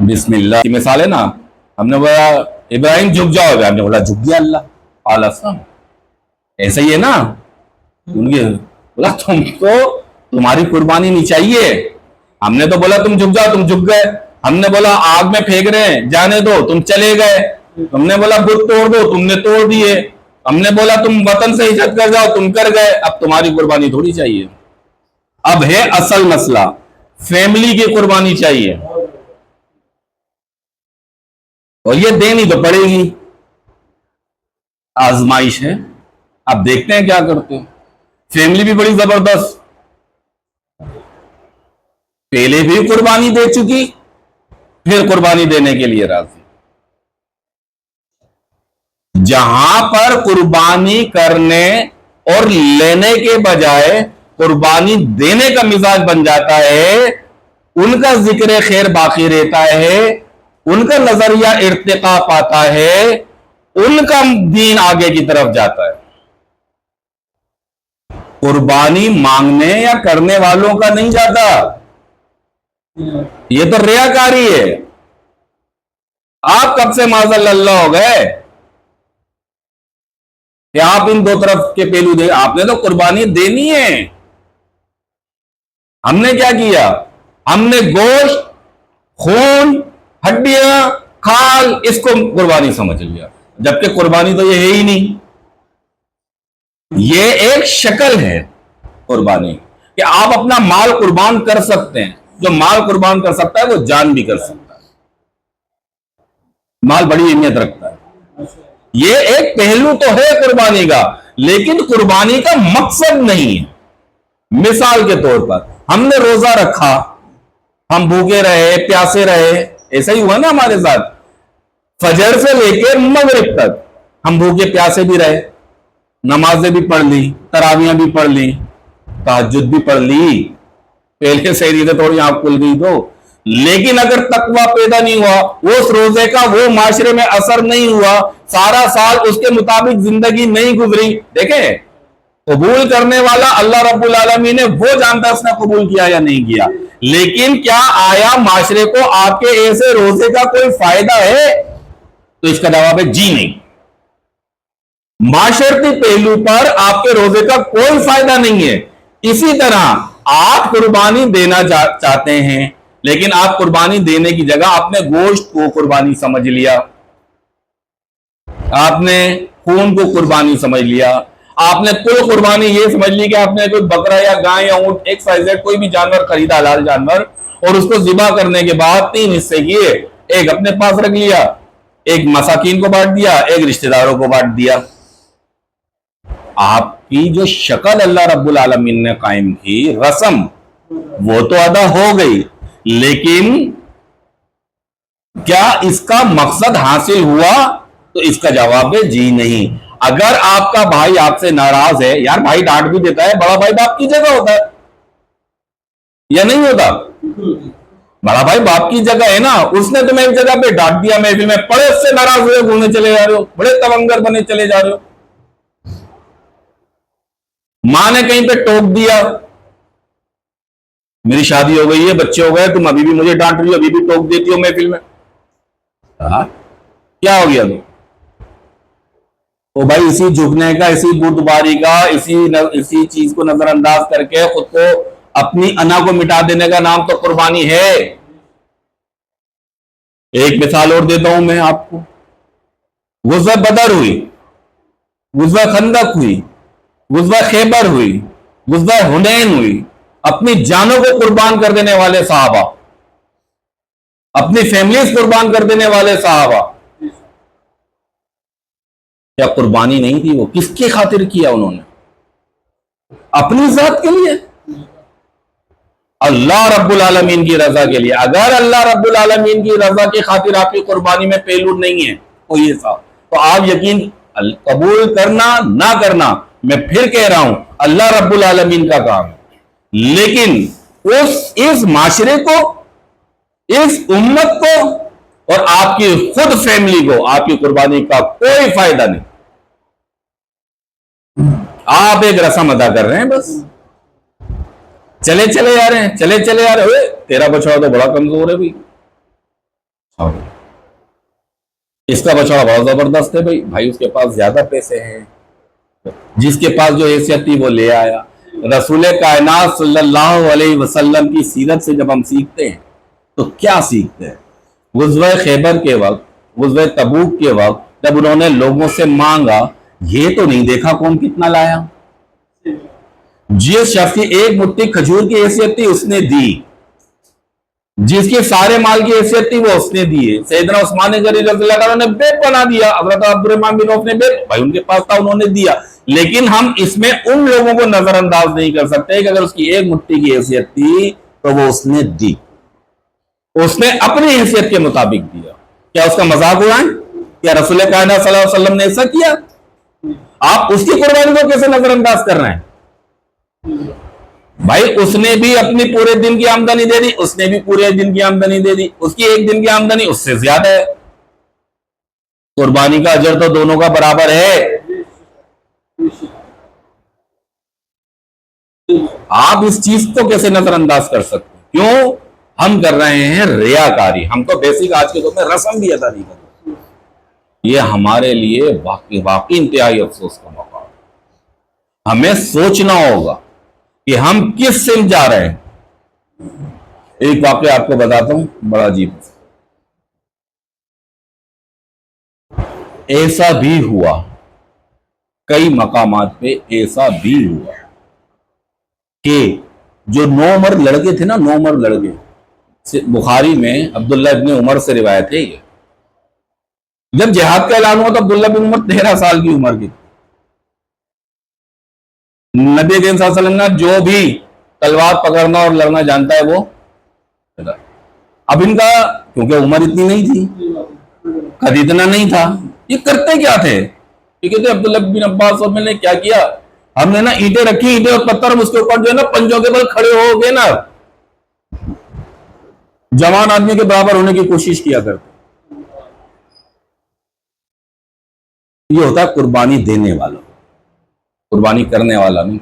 बिस्मिल्लाह की मिसाल है ना। हमने बोला इब्राहिम झुक जाओ, हमने बोला झुक गया अल्लाह आलम। ऐसा ही है ना। उनके बोला तुमको तुम्हारी कुर्बानी नहीं चाहिए। हमने तो बोला तुम झुक जाओ, तुम झुक गए। हमने बोला आग में फेंक रहे हैं, जाने दो, तुम चले गए। हमने बोला बुत तोड़ दो, तुमने तोड़ दिए। हमने बोला तुम वतन से हिजरत कर जाओ, तुम कर गए। अब तुम्हारी कुर्बानी थोड़ी चाहिए। अब है असल मसला, फैमिली की कुर्बानी चाहिए, और ये देनी तो पड़ेगी। आजमाइश है, अब देखते हैं क्या करते हैं। फैमिली भी बड़ी जबरदस्त, पहले भी कुर्बानी दे चुकी, फिर कुर्बानी देने के लिए राजी। जहां पर कुर्बानी करने और लेने के बजाय कुर्बानी देने का मिजाज बन जाता है, उनका जिक्र खैर बाकी रहता है, उनका नजरिया इर्तिका पाता है, उनका दीन आगे की तरफ जाता है। कुर्बानी मांगने या करने वालों का नहीं जाता, ये तो रियाकारी है। आप कब से माज़अल्लाह हो गए कि आप इन दो तरफ के पहलू दे। आपने तो कुर्बानी देनी है। हमने क्या किया? हमने गोश्त, खून, हड्डियां, खाल, इसको कुर्बानी समझ लिया, जबकि कुर्बानी तो ये है ही नहीं। ये एक शक्ल है कुर्बानी कि आप अपना माल कुर्बान कर सकते हैं। जो माल कुर्बान कर सकता है वो जान भी कर सकता है। माल बड़ी अहमियत रखता है। ये एक पहलू तो है कुर्बानी का, लेकिन कुर्बानी का मकसद नहीं है। मिसाल के तौर पर हमने रोजा रखा, हम भूखे रहे, प्यासे रहे, ऐसा ही हुआ ना हमारे साथ। फजर से लेकर मगरिब तक हम भूखे प्यासे भी रहे, नमाजें भी पढ़ ली, तरावियां भी पढ़ ली, तहज्जुद भी पढ़ ली। पहले से रीते थोड़ी आंख खुल गई तो, लेकिन अगर तकवा पैदा नहीं हुआ, उस रोजे का वो माशरे में असर नहीं हुआ, सारा साल उसके मुताबिक जिंदगी नहीं गुजरी। देखे, कबूल करने वाला अल्लाह रब्बुल आलमीन ने वो जानता है उसने कबूल किया या नहीं किया। लेकिन क्या आया माशरे को आपके ऐसे रोजे का कोई फायदा है? तो इसका जवाब है जी नहीं। माशरती पहलू पर आपके रोजे का कोई फायदा नहीं है। इसी तरह आप कुर्बानी देना चाहते हैं, लेकिन आप कुर्बानी देने की जगह आपने गोश्त को कुर्बानी समझ लिया, आपने खून को कुर्बानी समझ लिया, आपने कुल कुर्बानी ये समझ ली कि आपने कोई बकरा या गाय या ऊंट XYZ कोई भी जानवर खरीदा, हलाल जानवर, और उसको ज़िबा करने के बाद 3 हिस्से किए, एक अपने पास रख लिया, एक मसाकीन को बांट दिया, एक रिश्तेदारों को बांट दिया। आपकी जो शक्ल अल्लाह रब्बुल आलमीन ने कायम की, रस्म, वो तो अदा हो गई, लेकिन क्या इसका मकसद हासिल हुआ? तो इसका जवाब है जी नहीं। अगर आपका भाई आपसे नाराज है, यार भाई डांट भी देता है, बड़ा भाई बाप की जगह होता है या नहीं होता? बड़ा भाई बाप की जगह है ना। उसने तुम्हें एक जगह पे डांट दिया महफिल में, बड़े उससे नाराज हुए घूमने चले जा रहे हो, बड़े तवंगर बने चले जा रहे हो। मां ने कहीं पे टोक दिया, मेरी शादी हो गई है, बच्चे हो गए, तुम अभी भी मुझे डांट रही हो, अभी भी टोक देती हो महफिल में। क्या हो गया? तो भाई इसी झुकने का, इसी बुर्दबारी का, इसी चीज को नजरअंदाज करके खुद को, अपनी अना को मिटा देने का नाम तो कुर्बानी है। एक मिसाल और देता हूं मैं आपको। गुज़वा बदर हुई, गुज़वा खंदक हुई, गुज़वा खैबर हुई, गुज़वा हुनैन हुई। अपनी जानों को कुर्बान कर देने वाले साहबा, अपनी फैमिलीज कुर्बान कर देने वाले साहबा, क्या कुर्बानी नहीं थी? वो किसके खातिर किया उन्होंने? अपनी जात के लिए, अल्लाह रब्बुल आलमीन की रजा के लिए। अगर अल्लाह रब्बुल आलमीन की रजा की खातिर आपकी कुर्बानी में पहलू नहीं है कोई ऐसा, तो आप यकीन कबूल करना ना करना, मैं फिर कह रहा हूं, अल्लाह रब्बुल आलमीन का काम है। लेकिन इस माशरे को, इस उम्मत को और आपकी खुद फैमिली को आपकी कुर्बानी का कोई फायदा नहीं। आप एक रस्म अदा कर रहे हैं, बस चले चले जा रहे हैं, चले चले जा रहे हो। तेरा बछड़ा तो बड़ा कमजोर है भाई, और इसका बछड़ा बहुत जबरदस्त है भाई। भाई उसके पास ज्यादा पैसे हैं, जिसके पास जो हैसियत थी वो ले आया। रसूल कायनात सल्लल्लाहु अलैहि वसल्लम की सीरत से जब हम सीखते हैं तो क्या सीखते हैं? गुज़वा खैबर के वक्त, गुज़वा तबूक के वक्त जब उन्होंने लोगों से मांगा, ये तो नहीं देखा कौन कितना लाया। जिस शख्स की एक मुट्ठी खजूर की हैसियत थी उसने दी, जिसके सारे माल की हैसियत थी वो उसने दिए। सैयदना उस्मान गनी रज़ियल्लाहु अन्हु ने बेट बना दिया, हज़रत अब्दुर्रहमान बिन औफ ने बेट, भाई उनके पास था उन्होंने दिया। लेकिन हम इसमें उन लोगों को नजरअंदाज नहीं कर सकते कि अगर उसकी एक मुट्ठी की हैसियत थी तो वो उसने दी, उसने अपनी हैसियत के मुताबिक दिया। क्या उसका मजाक उड़ाएं? क्या रसूल कायनात सल्लल्लाहु अलैहि वसल्लम ने ऐसा किया? आप उसकी कुर्बानी को कैसे नजरअंदाज कर रहे हैं? भाई उसने भी अपनी पूरे दिन की आमदनी दे दी, उसने भी पूरे दिन की आमदनी दे दी, उसकी एक दिन की आमदनी उससे ज्यादा है। कुर्बानी का अजर तो दोनों का बराबर है। आप इस चीज को कैसे नजरअंदाज कर सकते हैं? क्यों? हम कर रहे हैं रियाकारी। हम तो बेसिक आज के दौर में रस्म भी अदा नहीं कर रहे। ये हमारे लिए वाकई इंतहाई अफसोस का मौका है। हमें सोचना होगा कि हम किस सिम जा रहे हैं। एक वाकया आपको बताता हूं, बड़ा अजीब। ऐसा भी हुआ, कई मकामात पे ऐसा भी हुआ कि जो 9 उम्र लड़के थे ना, 9 उम्र लड़के, बुखारी में अब्दुल्ला इब्ने उमर से रिवायत है ये। जब जिहाद का ऐलान हुआ तो अब्दुल्ला बिन उमर 13 साल की उम्र की। नबी करीम सल्लल्लाहु अलैहि वसल्लम ने जो भी तलवार पकड़ना और लड़ना जानता है वो, अब इनका क्योंकि उम्र इतनी नहीं थी, कद इतना नहीं था, ये करते क्या थे? ये कहते अब्दुल्ला बिन अब्बास और मैंने क्या किया, हमने ना ईंटें रखी, ईंटें और पत्थर, उसके ऊपर जो है ना पंजों के बल खड़े हो गए ना, जवान आदमी के बराबर होने की कोशिश किया करते। ये होता है कुर्बानी देने वाला, कुर्बानी करने वाला नहीं।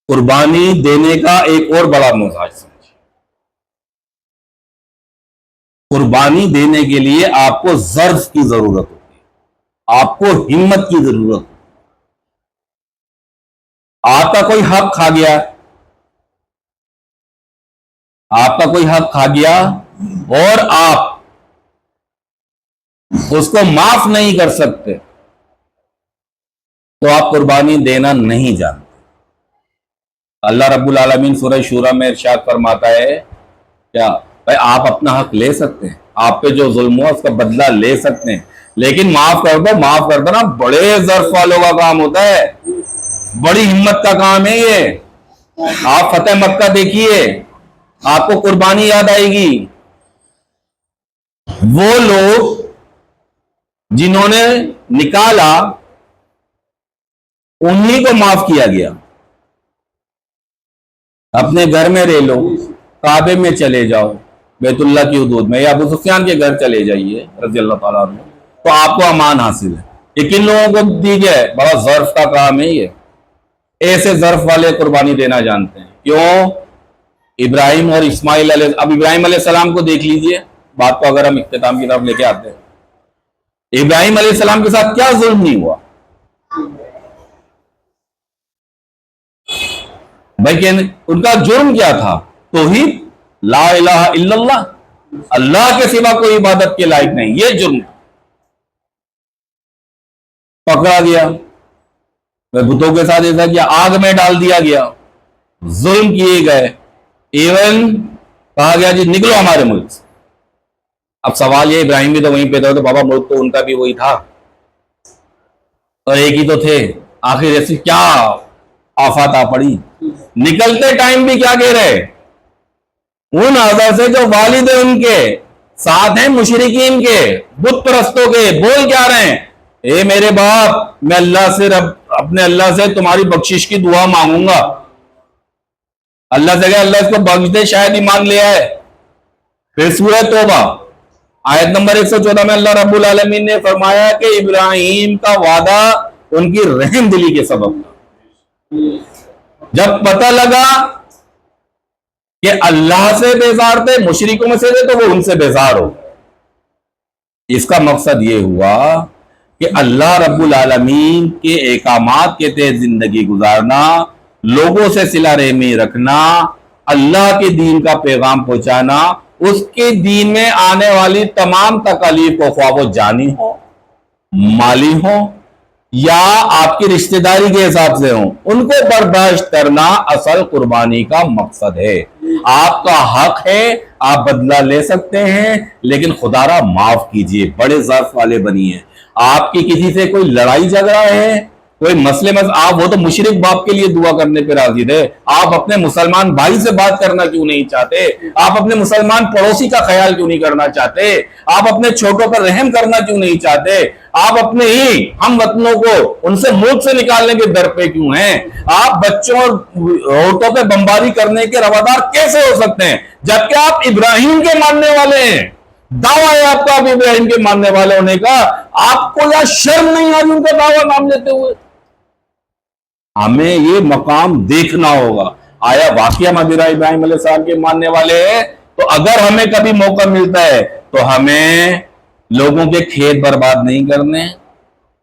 कुर्बानी देने का एक और बड़ा मजाज समझिए। कुर्बानी देने के लिए आपको ज़र्फ की जरूरत होती है, आपको हिम्मत की जरूरत। आपका कोई हक खा गया, आपका कोई हक खा गया और आप उसको माफ नहीं कर सकते, तो आप कुर्बानी देना नहीं जानते। अल्लाह रब्बुल आलमीन सूरह शूरा में इरशाद फरमाता है, क्या भाई आप अपना हक ले सकते हैं, आप पे जो जुल्म हुआ उसका बदला ले सकते हैं, लेकिन माफ कर दो। माफ कर दो ना बड़े ज़र्फ वालों का काम होता है, बड़ी हिम्मत का काम है ये। आप फतेह मक्का देखिए, आपको कुर्बानी याद आएगी। वो लोग जिन्होंने निकाला उन्हीं को माफ किया गया। अपने घर में रह लो, काबे में चले जाओ, बैतुल्लाह की हुदूद में, या अबू सुफियान के घर चले जाइए रज़ी अल्लाह ताला अन्हु, तो आपको अमान हासिल है। ये किन लोगों को दी जाए? बड़ा ज़र्फ का काम है ये। ऐसे ज़र्फ वाले कुर्बानी देना जानते हैं। क्यों? इब्राहिम और इस्माइल अब इब्राहिम अलैहिस्सलाम को देख लीजिए, बात को अगर हम इख्तिताम की तरफ लेके आते हैं, इब्राहिम अलैहिस्सलाम के साथ क्या जुल्म नहीं हुआ भाई? कहने उनका जुर्म क्या था? तौहीद, ला इलाहा इल्लल्लाह, अल्लाह के सिवा कोई इबादत के लायक नहीं, ये जुर्म। पकड़ा गया, बुतों के साथ ऐसा किया, आग में डाल दिया गया, जुल्म किए गए, इवन कहा गया जी निकलो हमारे मुल्क से। अब सवाल ये, इब्राहिम भी तो वहीं पे था, तो बाबा मुल्क तो उनका भी वही था और एक ही तो थे। आखिर ऐसी क्या आफत आ पड़ी? निकलते टाइम भी क्या कह रहे? उन अज़ा से जो वालिद है उनके साथ हैं मुशरिकीन के, बुत परस्तों के, बोल क्या रहे हैं? ए मेरे बाप, मैं अल्लाह से अपने अल्लाह से तुम्हारी बख्शिश की दुआ मांगूंगा। अल्लाह से अल्लाह इसको बख्श दे, शायद ईमान ले आए। फिर सूरह तौबा आयत नंबर 114 में अल्लाह रब्बुल आलमीन ने फरमाया कि इब्राहिम का वादा उनकी रहम दिली के सबब था। जब पता लगा कि अल्लाह से बेजार थे, मुशरिकों में से थे तो वो उनसे बेजार हो। इसका मकसद ये हुआ कि अल्लाह रब्बुल आलमीन के एकामात के तहत जिंदगी गुजारना, लोगों से सिला रहमी रखना, अल्लाह के दीन का पैगाम पहुंचाना, उसके दीन में आने वाली तमाम तकालीफ को, ख्वाह वो जानी हो, माली हो या आपकी रिश्तेदारी के हिसाब से हो, उनको बर्दाश्त करना असल कुर्बानी का मकसद है। आपका हक है, आप बदला ले सकते हैं, लेकिन खुदारा माफ कीजिए, बड़े ज़र्फ वाले बनिए। आपकी किसी से कोई लड़ाई झगड़ा है, कोई मसले आप वो तो मुशरिक बाप के लिए दुआ करने पे राजी थे, आप अपने मुसलमान भाई से बात करना क्यों नहीं चाहते? आप अपने मुसलमान पड़ोसी का ख्याल क्यों नहीं करना चाहते? आप अपने छोटों पर रहम करना क्यों नहीं चाहते? आप अपने ही हम वतनों को उनसे मुल्क से निकालने के दर पे क्यों हैं? आप बच्चों और औरतों पे बमबारी करने के रवादार कैसे हो सकते हैं, जबकि आप इब्राहिम के मानने वाले हैं? दावा है आपका आप इब्राहिम के मानने वाले होने का, आपको या शर्म नहीं आ रही उनका दावा नाम लेते हुए? हमें ये मकाम देखना होगा, आया वाकई हम इब्राहिम अलैहिस्सलाम के मानने वाले हैं? तो अगर हमें कभी मौका मिलता है तो हमें लोगों के खेत बर्बाद नहीं करने।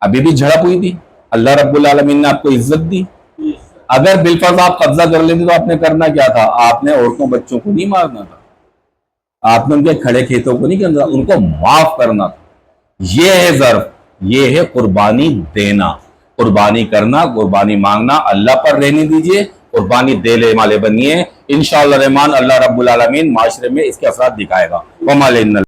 अभी भी झड़प हुई थी, अल्लाह रब्बुल आलमीन ने आपको इज्जत दी। अगर बिलफर्ज आप कब्जा कर लेते तो आपने करना क्या था? आपने औरतों बच्चों को नहीं मारना था, आपने उनके खड़े खेतों को नहीं करना, उनको माफ करना था। ये है ज़र्फ, ये है कुर्बानी देना, कुर्बानी करना, कुर्बानी मांगना। अल्लाह पर रहने दीजिए, कुर्बानी देने वाले बनिए। इंशाअल्लाह रहमान अल्लाह रब्बुल आलमीन माशरे में इसके असरात दिखाएगा। वमा अलैना।